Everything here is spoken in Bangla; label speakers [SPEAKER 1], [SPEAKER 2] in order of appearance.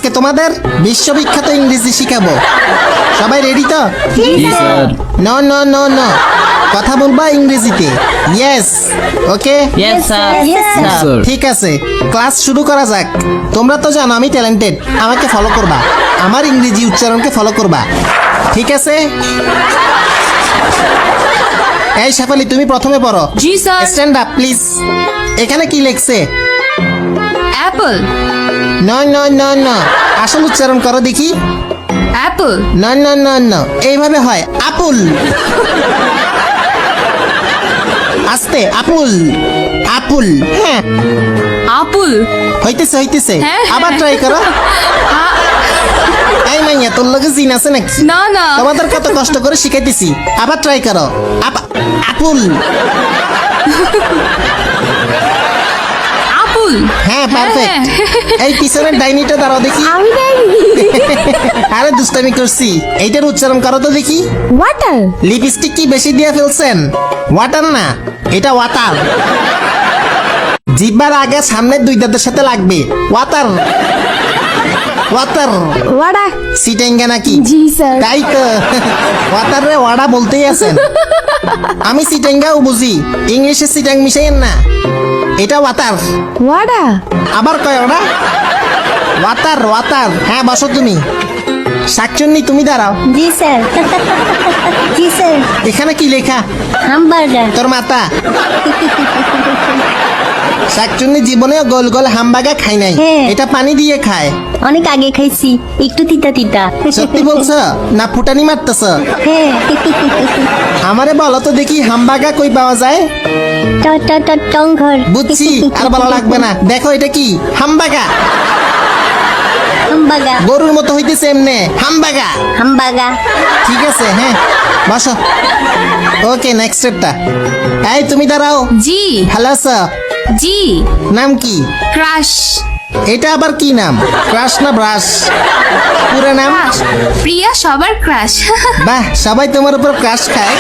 [SPEAKER 1] আজকে তোমাদের বিশ্ববিখ্যাত ইংরেজি শিখাবো। সবাই রেডি তো?
[SPEAKER 2] জি sir.
[SPEAKER 1] No no no no, কথা বলবা ইংরেজিতে। Yes, okay.
[SPEAKER 2] Yes sir. Sir.
[SPEAKER 1] ঠিক আছে, ক্লাস শুরু করা যাক। তোমরা তো জানো আমি ট্যালেন্টেড, আমাকে ফলো করবা, আমার ইংরেজি উচ্চারণকে ফলো করবা, ঠিক আছে? এই শেফালি, তুমি প্রথমে পড়ো।
[SPEAKER 3] জি স্যার।
[SPEAKER 1] Stand up please. এখানে কি লেখছে?
[SPEAKER 3] Apple.
[SPEAKER 1] No no no no, আসল উচ্চারণ করো দেখি।
[SPEAKER 3] Apple.
[SPEAKER 1] No no no no, এইভাবে হয় আপুল। আস্তে, আপুল আপুল। হ্যাঁ,
[SPEAKER 3] আপুল।
[SPEAKER 1] হইতেছে হইতেছে,
[SPEAKER 3] হ্যাঁ,
[SPEAKER 1] আবার
[SPEAKER 3] হ্যাঁ।
[SPEAKER 1] ট্রাই করো। এই মাইয়া, তোর লগে জিন আছে নাকি?
[SPEAKER 3] না না।
[SPEAKER 1] তোমাদের কত কষ্ট করে শিখাইতেছি, আবার ট্রাই করো। আপুল।
[SPEAKER 3] আপুল।
[SPEAKER 1] হ্যাঁ, পারফেক্ট। এই পিছনের ডাইনিটা দাঁড়াও দেখি।
[SPEAKER 4] আমি জানি
[SPEAKER 1] আরে দুষ্টামি করছি, এইটার উচ্চারণ করো তো দেখি।
[SPEAKER 4] ওয়াটার।
[SPEAKER 1] লিপস্টিক কি বেশি দিয়ে ফেলছেন? ওয়াটার না, এটা ওয়াটার। জিহ্বার আগে সামনের দুই দাঁতের সাথে লাগবে। Water water.
[SPEAKER 4] ওয়াডা।
[SPEAKER 1] সিটেঙ্গা নাকি?
[SPEAKER 4] জি স্যার।
[SPEAKER 1] তাই তো, ওয়াটার রে ওয়াডা বলতেই আছেন। আমি সিটেঙ্গাও বুঝি, ইংলিশে সিটাং মিশাইয়েন না। এটা ওয়াটার।
[SPEAKER 4] ওয়াডা।
[SPEAKER 1] আবার কয় ওটা? Water water. হ্যাঁ, বসো তুমি। শাকচুন্নি, তুমি দাঁড়াও।
[SPEAKER 4] জি স্যার। জি স্যার।
[SPEAKER 1] এখানে কি লেখা?
[SPEAKER 4] হামবার্গার।
[SPEAKER 1] তোর মাতা। শাকচুন্নি জীবনেও গোল গোল হামবাগা খাই নাই,
[SPEAKER 4] হ্যাঁ।
[SPEAKER 1] এটা পানি দিয়ে খায়।
[SPEAKER 4] অনেক আগে খাইছি, একটু তিতা তিতা।
[SPEAKER 1] সত্যি বলছো না ফুটানি মারতেছ?
[SPEAKER 4] হ্যাঁ।
[SPEAKER 1] আমারে বলো তো দেখি, হামবাগা কই পাওয়া যায়?
[SPEAKER 4] টংঘর।
[SPEAKER 1] বুঝছি, আর বলা লাগবে না। দেখো এটা কি? হামবাগা।
[SPEAKER 4] হামবাগা।
[SPEAKER 1] গরুর মতো হইতেছে এমনে, হামবাগা।
[SPEAKER 4] হামবাগা।
[SPEAKER 1] ঠিক আছে, হ্যাঁ, বসো। ওকে, নেক্সট স্টেপটা। এই তুমি দাঁড়াও।
[SPEAKER 3] জি।
[SPEAKER 1] ভালো আছো?
[SPEAKER 3] জি।
[SPEAKER 1] নাম কি?
[SPEAKER 3] ক্রাশ।
[SPEAKER 1] এটা আবার কি নাম? ক্রাশ না ব্রাশ? পুরো নাম?
[SPEAKER 3] প্রিয়া সবার ক্রাশ।
[SPEAKER 1] বাহ, সবাই তোমার উপর ক্রাশ খায়।